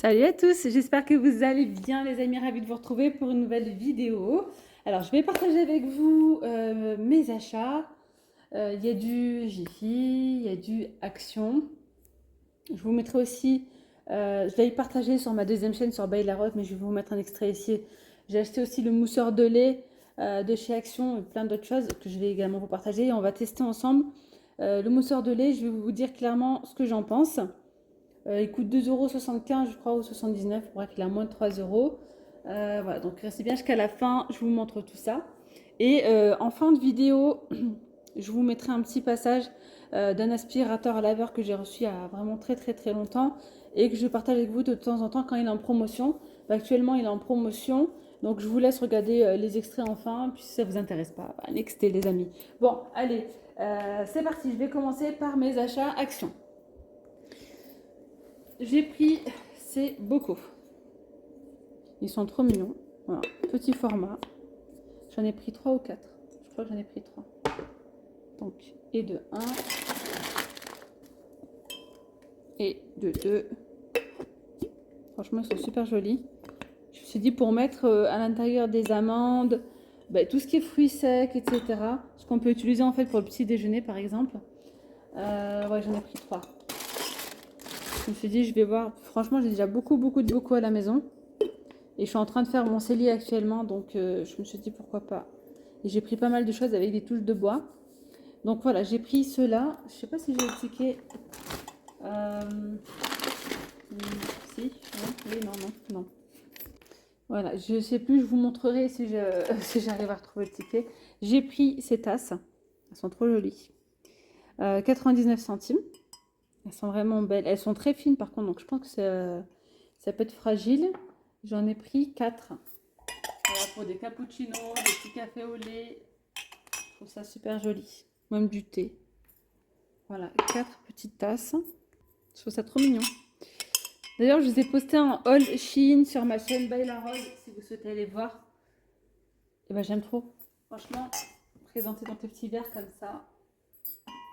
Salut à tous, j'espère que vous allez bien les amis, ravis de vous retrouver pour une nouvelle vidéo. Alors je vais partager avec vous mes achats. Il y a du Jiffy, il y a du Action. Je vous mettrai aussi, je vais y partager sur ma deuxième chaîne sur Bail la Roque, mais je vais vous mettre un extrait ici. J'ai acheté aussi le mousseur de lait de chez Action et plein d'autres choses que je vais également vous partager. Et on va tester ensemble. Le mousseur de lait, je vais vous dire clairement ce que j'en pense. Il coûte 2,75 € je crois ou 79, bref il a moins de 3 euros. Voilà, donc restez bien jusqu'à la fin, je vous montre tout ça. Et en fin de vidéo, je vous mettrai un petit passage d'un aspirateur à laveur que j'ai reçu il y a vraiment très longtemps et que je partage avec vous de temps en temps quand il est en promotion. Actuellement il est en promotion, donc je vous laisse regarder les extraits enfin, puis si ça vous intéresse pas, nextez les amis. Bon, allez, c'est parti, je vais commencer par mes achats Action. J'ai pris ces bocaux. Ils sont trop mignons. Voilà, petit format. J'en ai pris 3 ou 4. Je crois que j'en ai pris 3. Donc, et de 1. Et de 2. Franchement, ils sont super jolis. Je me suis dit pour mettre à l'intérieur des amandes, tout ce qui est fruits secs, etc. Ce qu'on peut utiliser en fait pour le petit déjeuner par exemple. Ouais, j'en ai pris 3. Je me suis dit, je vais voir. Franchement, j'ai déjà beaucoup de bocaux à la maison. Et je suis en train de faire mon cellier actuellement, donc je me suis dit pourquoi pas. Et j'ai pris pas mal de choses avec des touches de bois. Donc voilà, j'ai pris ceux-là. Je sais pas si j'ai le ticket. Si, oui, non. Voilà, je sais plus, je vous montrerai si j'arrive à retrouver le ticket. J'ai pris ces tasses. Elles sont trop jolies. 99 centimes. Elles sont vraiment belles. Elles sont très fines par contre, donc je pense que ça peut être fragile. J'en ai pris 4. Voilà, pour des cappuccinos, des petits cafés au lait. Je trouve ça super joli. Même du thé. Voilà, 4 petites tasses. Je trouve ça trop mignon. D'ailleurs, je vous ai posté un haul Shein sur ma chaîne By La Roy, si vous souhaitez aller voir. Et ben j'aime trop. Franchement, présenter dans tes petits verres comme ça.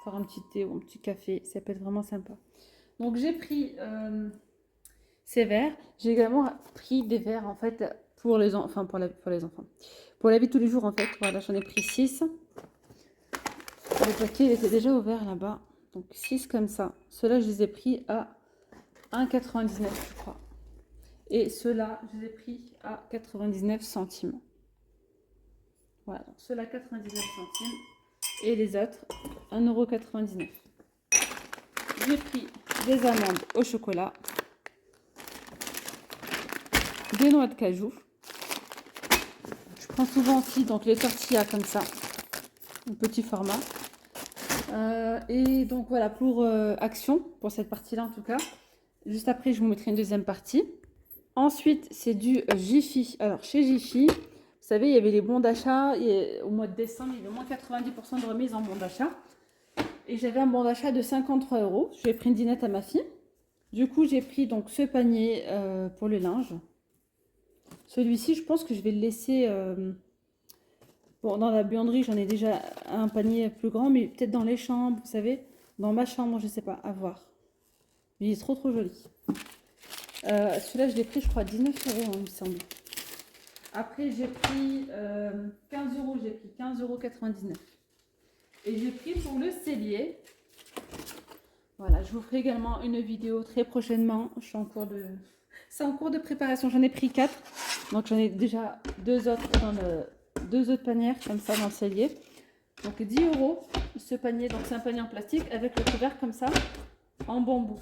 Faire un petit thé ou un petit café, ça peut être vraiment sympa. Donc j'ai pris ces verres. J'ai également pris des verres en fait pour les enfants, pour les enfants. Pour la vie de tous les jours en fait. Voilà, j'en ai pris 6. Le paquet il était déjà ouvert là-bas. Donc 6 comme ça. Ceux-là, je les ai pris à 1,99 je crois. Et ceux-là, je les ai pris à 99 centimes. Voilà, donc ceux-là 99 centimes. Et les autres, 1,99 €. J'ai pris des amandes au chocolat. Des noix de cajou. Je prends souvent aussi donc les tortillas comme ça. Un petit format. Et donc voilà pour Action, pour cette partie-là en tout cas. Juste après, je vous mettrai une deuxième partie. Ensuite, c'est du Jiffy. Alors, chez Jiffy, vous savez, il y avait les bons d'achat. Au mois de décembre, il y avait au moins 90% de remise en bons d'achat. Et j'avais un bon d'achat de 53 €. J'ai pris une dinette à ma fille. Du coup, j'ai pris donc ce panier pour le linge. Celui-ci, je pense que je vais le laisser... Bon, dans la buanderie, j'en ai déjà un panier plus grand, mais peut-être dans les chambres, vous savez. Dans ma chambre, je sais pas, à voir. Mais il est trop joli. Celui-là, je l'ai pris, je crois, 19 €, il me semble. Après, j'ai pris 15 €, j'ai pris 15,99 €. Et j'ai pris pour le cellier. Voilà, je vous ferai également une vidéo très prochainement. Je suis en cours de... C'est en cours de préparation. J'en ai pris 4. Donc, j'en ai déjà deux autres paniers comme ça dans le cellier. Donc, 10 € ce panier. Donc, c'est un panier en plastique avec le couvert comme ça en bambou.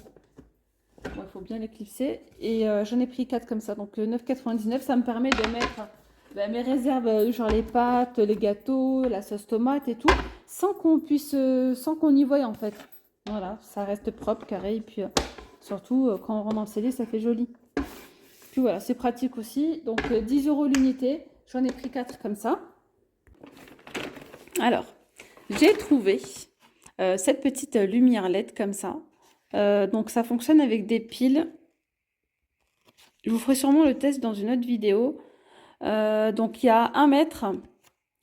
Bon, il faut bien l'éclipser. Et j'en ai pris 4 comme ça. Donc, 9,99 €. Ça me permet de mettre mes réserves, genre les pâtes, les gâteaux, la sauce tomate et tout, sans qu'on y voie en fait. Voilà, ça reste propre, carré. Et puis, surtout, quand on rentre dans le cellier, ça fait joli. Puis voilà, c'est pratique aussi. Donc 10 € l'unité. J'en ai pris 4 comme ça. Alors, j'ai trouvé cette petite lumière LED comme ça. Donc ça fonctionne avec des piles. Je vous ferai sûrement le test dans une autre vidéo. Donc il y a 1 mètre.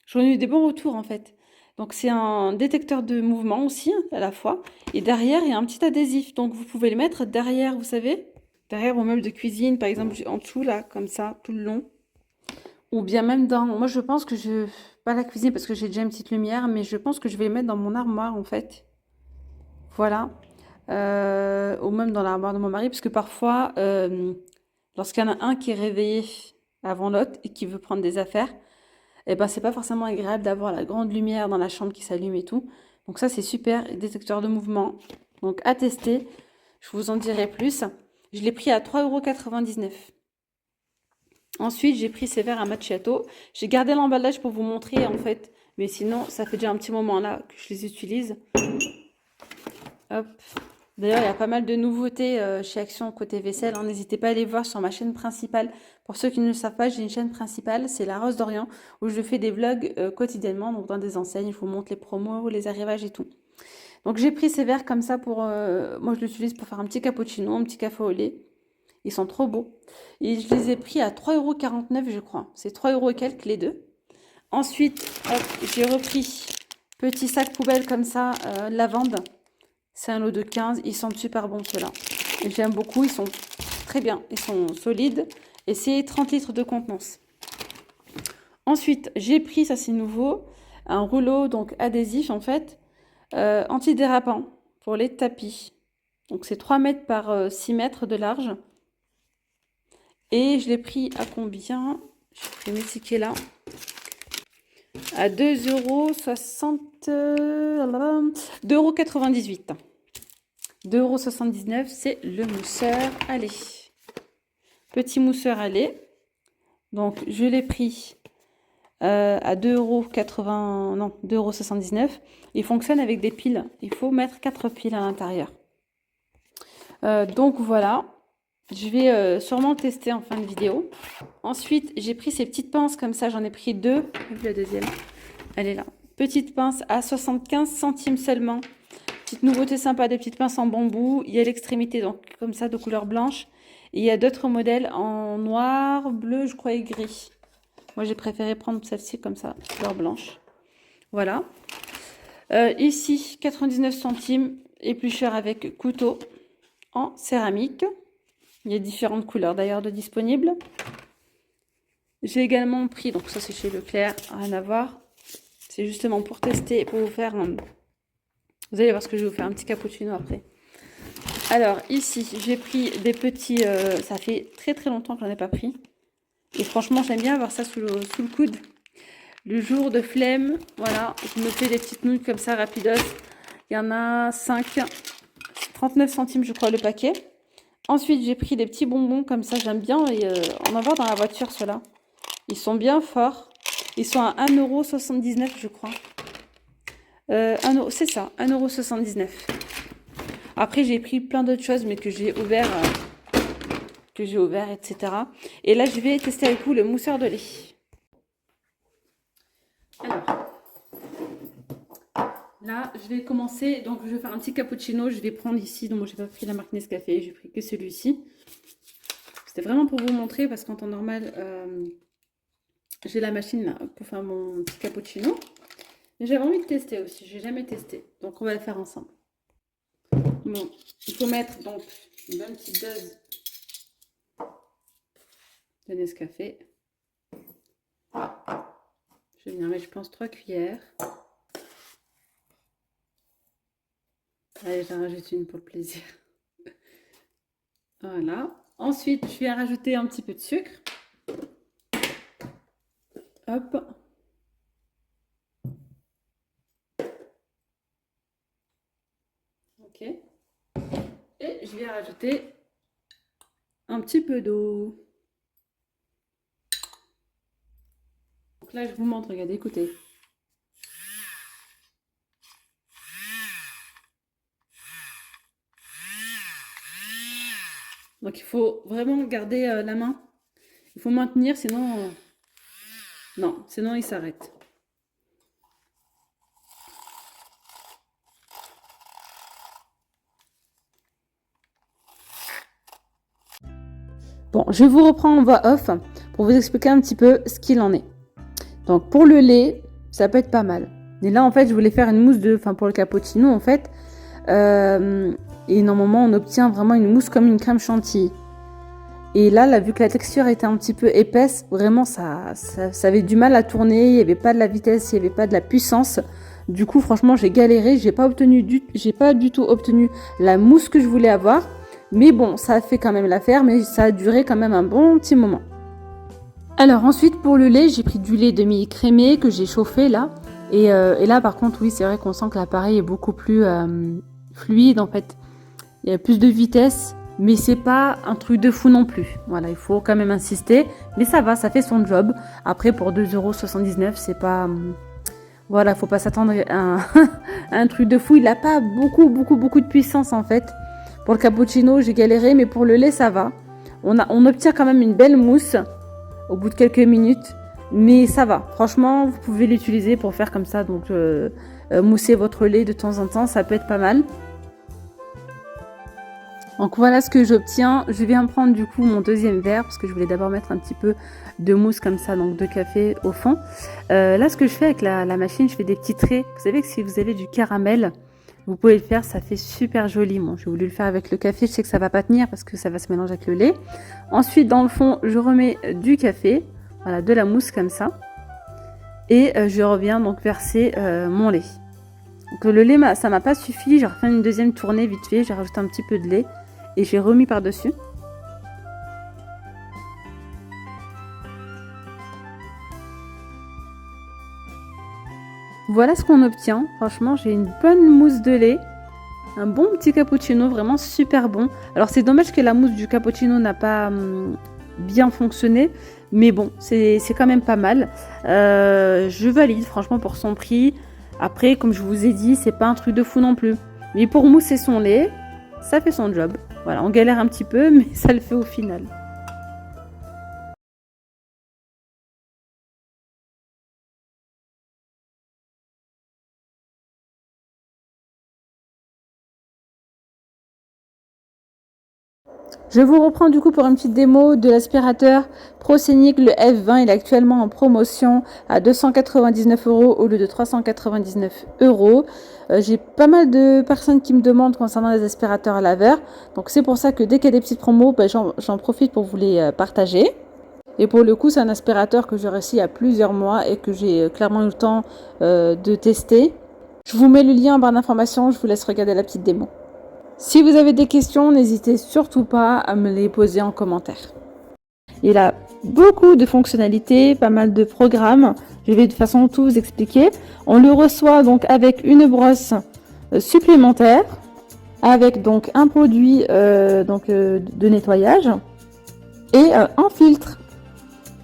J'en ai eu des bons retours en fait. Donc c'est un détecteur de mouvement aussi à la fois. Et derrière, il y a un petit adhésif. Donc vous pouvez le mettre derrière, vous savez. derrière vos meubles de cuisine, par exemple en dessous là, comme ça, tout le long. Ou bien même dans... Moi je pense que je... Pas la cuisine parce que j'ai déjà une petite lumière, mais je pense que je vais les mettre dans mon armoire en fait. Voilà. Ou même dans l'armoire de mon mari, parce que parfois, lorsqu'il y en a un qui est réveillé avant l'autre et qui veut prendre des affaires, eh ben c'est pas forcément agréable d'avoir la grande lumière dans la chambre qui s'allume et tout. Donc ça c'est super, détecteur de mouvement. Donc à tester, je vous en dirai plus. Je l'ai pris à 3,99 €. Ensuite, j'ai pris ces verres à Macchiato. J'ai gardé l'emballage pour vous montrer en fait, mais sinon ça fait déjà un petit moment là que je les utilise. Hop. D'ailleurs, il y a pas mal de nouveautés chez Action côté vaisselle, hein. N'hésitez pas à aller voir sur ma chaîne principale. Pour ceux qui ne le savent pas, j'ai une chaîne principale, c'est La Rose d'Orient, où je fais des vlogs quotidiennement, donc dans des enseignes, je vous montre les promos, les arrivages et tout. Donc j'ai pris ces verres comme ça pour... moi, je l'utilise pour faire un petit cappuccino, un petit café au lait. Ils sont trop beaux. Et je les ai pris à 3,49 € je crois. C'est 3 € et quelques les deux. Ensuite, hop, j'ai repris petit sac poubelle comme ça, lavande. C'est un lot de 15, ils sont super bons ceux-là. J'aime beaucoup, ils sont très bien, ils sont solides. Et c'est 30 litres de contenance. Ensuite, j'ai pris, ça c'est nouveau, un rouleau donc adhésif en fait, antidérapant pour les tapis. Donc c'est 3 mètres par 6 mètres de large. Et je l'ai pris à combien? Je vais mes tickets là. À 2,60 €, 2,98 €. 2,79 €, c'est le mousseur à lait. Petit mousseur à lait. Donc, je l'ai pris à 2,80 €, non, 2,79 €. Il fonctionne avec des piles. Il faut mettre 4 piles à l'intérieur. Donc, voilà. Je vais sûrement le tester en fin de vidéo. Ensuite, j'ai pris ces petites pinces comme ça. J'en ai pris deux. La deuxième, elle est là. Petite pince à 75 centimes seulement. Petite nouveauté sympa, des petites pinces en bambou. Il y a l'extrémité, donc comme ça, de couleur blanche. Et il y a d'autres modèles en noir, bleu, je crois, et gris. Moi, j'ai préféré prendre celle-ci comme ça, couleur blanche. Voilà. Ici, 99 centimes, éplucheur avec couteau en céramique. Il y a différentes couleurs d'ailleurs de disponibles. J'ai également pris, donc ça c'est chez Leclerc, rien à voir. C'est justement pour tester, pour vous faire un... Vous allez voir ce que je vais vous faire, un petit cappuccino après. Alors ici, j'ai pris des petits... ça fait très très longtemps que j'en ai pas pris. Et franchement, j'aime bien avoir ça sous le coude. Le jour de flemme, voilà, je me fais des petites nouilles comme ça, rapidos. Il y en a 5, 39 centimes je crois le paquet. Ensuite, j'ai pris des petits bonbons comme ça, j'aime bien en avoir dans la voiture, ceux-là. Ils sont bien forts. Ils sont à 1,79 € je crois. C'est ça, 1,79 €. Après, j'ai pris plein d'autres choses, mais que j'ai ouvert, etc. Et là, je vais tester avec vous le mousseur de lait. Alors, là, je vais commencer. Donc, je vais faire un petit cappuccino. Je vais prendre ici. Donc, moi, j'ai pas pris la marque Nescafé. J'ai pris que celui-ci. C'était vraiment pour vous montrer parce qu'en temps normal, j'ai la machine là pour faire mon petit cappuccino. Mais j'avais envie de tester aussi. J'ai jamais testé. Donc, on va le faire ensemble. Bon, il faut mettre donc une bonne petite dose de Nescafé. Je vais venir mettre, je pense, 3 cuillères. Allez, j'en rajoute une pour le plaisir. Voilà. Ensuite, je vais rajouter un petit peu de sucre. Hop. Ok. Et je vais rajouter un petit peu d'eau. Donc là, je vous montre, regardez, écoutez. Donc il faut vraiment garder la main. Il faut maintenir, sinon... non, sinon il s'arrête. Bon, je vous reprends en voix off pour vous expliquer un petit peu ce qu'il en est. Donc pour le lait, ça peut être pas mal. Et là en fait, je voulais faire une mousse pour le cappuccino en fait. Et normalement, on obtient vraiment une mousse comme une crème chantilly. Et là, vu que la texture était un petit peu épaisse, vraiment ça avait du mal à tourner, il n'y avait pas de la vitesse, il n'y avait pas de la puissance. Du coup, franchement, j'ai galéré, j'ai pas du tout obtenu la mousse que je voulais avoir. Mais bon, ça a fait quand même l'affaire, mais ça a duré quand même un bon petit moment. Alors ensuite, pour le lait, j'ai pris du lait demi-écrémé que j'ai chauffé là. Et là, par contre, oui, c'est vrai qu'on sent que l'appareil est beaucoup plus fluide en fait. Il y a plus de vitesse, mais c'est pas un truc de fou non plus. Voilà, il faut quand même insister. Mais ça va, ça fait son job. Après, pour 2,79 €, c'est pas... Voilà, faut pas s'attendre à un truc de fou. Il n'a pas beaucoup de puissance en fait. Pour le cappuccino, j'ai galéré, mais pour le lait, ça va. On obtient quand même une belle mousse au bout de quelques minutes. Mais ça va. Franchement, vous pouvez l'utiliser pour faire comme ça. Donc, mousser votre lait de temps en temps, ça peut être pas mal. Donc voilà ce que j'obtiens. Je viens prendre du coup mon deuxième verre parce que je voulais d'abord mettre un petit peu de mousse comme ça, donc de café au fond. Là ce que je fais avec la machine, je fais des petits traits. Vous savez que si vous avez du caramel, vous pouvez le faire, ça fait super joli. Bon, j'ai voulu le faire avec le café, je sais que ça va pas tenir parce que ça va se mélanger avec le lait. Ensuite dans le fond, je remets du café, voilà, de la mousse comme ça. Et je reviens donc verser mon lait. Donc le lait, ça m'a pas suffi, j'ai refait une deuxième tournée vite fait, j'ai rajouté un petit peu de lait. Et j'ai remis par-dessus. Voilà ce qu'on obtient. Franchement, j'ai une bonne mousse de lait. Un bon petit cappuccino, vraiment super bon. Alors c'est dommage que la mousse du cappuccino n'a pas bien fonctionné. Mais bon, c'est quand même pas mal. Je valide franchement pour son prix. Après, comme je vous ai dit, c'est pas un truc de fou non plus. Mais pour mousser son lait, ça fait son job. Voilà, on galère un petit peu, mais ça le fait au final. Je vous reprends du coup pour une petite démo de l'aspirateur ProScenic, le F20. Il est actuellement en promotion à 299 € au lieu de 399 €. J'ai pas mal de personnes qui me demandent concernant les aspirateurs à laveur. Donc c'est pour ça que dès qu'il y a des petites promos, j'en profite pour vous les partager. Et pour le coup, c'est un aspirateur que j'ai réussi il y a plusieurs mois et que j'ai clairement eu le temps de tester. Je vous mets le lien en barre d'informations, je vous laisse regarder la petite démo. Si vous avez des questions, n'hésitez surtout pas à me les poser en commentaire. Il a beaucoup de fonctionnalités, pas mal de programmes. Je vais de toute façon tout vous expliquer. On le reçoit donc avec une brosse supplémentaire, avec donc un produit de nettoyage et un filtre.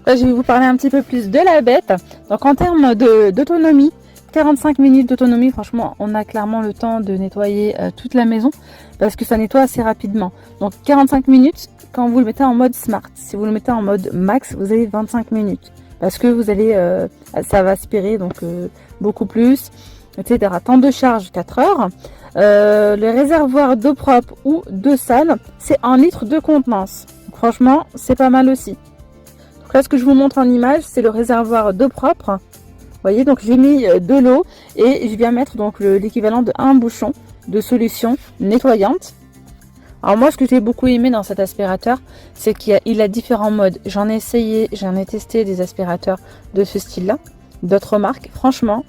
Là, je vais vous parler un petit peu plus de la bête. Donc en termes d'autonomie, 45 minutes d'autonomie, franchement, on a clairement le temps de nettoyer toute la maison parce que ça nettoie assez rapidement. Donc 45 minutes quand vous le mettez en mode smart. Si vous le mettez en mode max, vous avez 25 minutes parce que vous allez, ça va aspirer donc beaucoup plus, etc. Temps de charge 4 heures. Le réservoir d'eau propre ou de sale, c'est 1 litre de contenance. Donc, franchement, c'est pas mal aussi. Donc là, ce que je vous montre en image, c'est le réservoir d'eau propre. Vous voyez, donc j'ai mis de l'eau et je viens mettre donc l'équivalent de un bouchon de solution nettoyante. Alors moi, ce que j'ai beaucoup aimé dans cet aspirateur, c'est qu'il a différents modes. J'en ai testé des aspirateurs de ce style-là, d'autres marques. Franchement,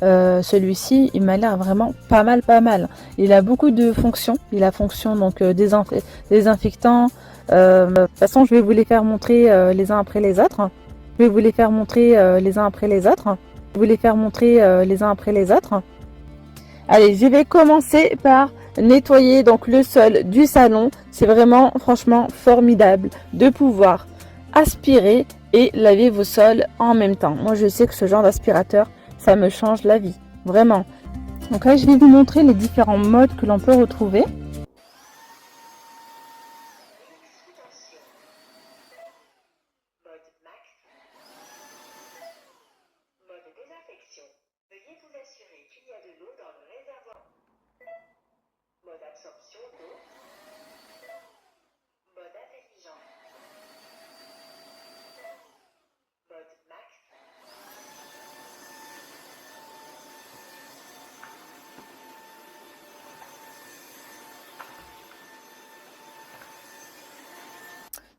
celui-ci, il m'a l'air vraiment pas mal. Il a beaucoup de fonctions. Il a fonction donc désinfectant. De toute façon, je vais vous les faire montrer les uns après les autres. Je vais vous les faire montrer les uns après les autres. Allez, je vais commencer par nettoyer donc le sol du salon. C'est vraiment franchement formidable de pouvoir aspirer et laver vos sols en même temps. Moi, je sais que ce genre d'aspirateur, ça me change la vie, vraiment. Donc là, je vais vous montrer les différents modes que l'on peut retrouver.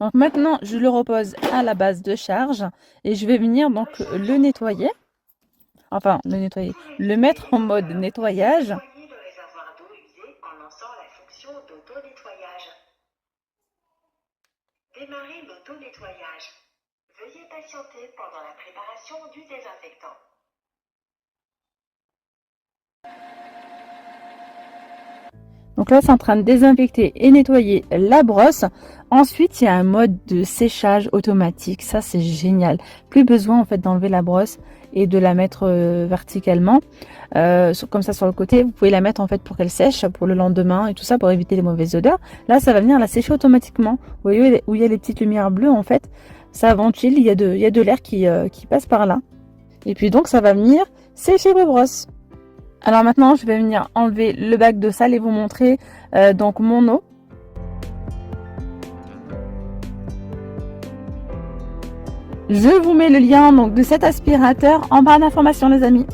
Donc maintenant, je le repose à la base de charge et je vais venir donc le nettoyer. Enfin, le mettre en mode nettoyage. Nettoyez le réservoir d'eau usée en lançant la fonction d'auto-nettoyage. Démarrez l'auto-nettoyage. Veuillez patienter pendant la préparation du désinfectant. Donc là, c'est en train de désinfecter et nettoyer la brosse. Ensuite, il y a un mode de séchage automatique. Ça, c'est génial. Plus besoin en fait d'enlever la brosse et de la mettre verticalement. Comme ça sur le côté, vous pouvez la mettre en fait pour qu'elle sèche pour le lendemain et tout ça pour éviter les mauvaises odeurs. Là, ça va venir la sécher automatiquement. Vous voyez où il y a les petites lumières bleues en fait. Ça ventile, il y a de l'air qui passe par là. Et puis donc, ça va venir sécher vos brosses. Alors maintenant, je vais venir enlever le bac de sable et vous montrer donc mon eau. Je vous mets le lien donc de cet aspirateur en barre d'informations les amis.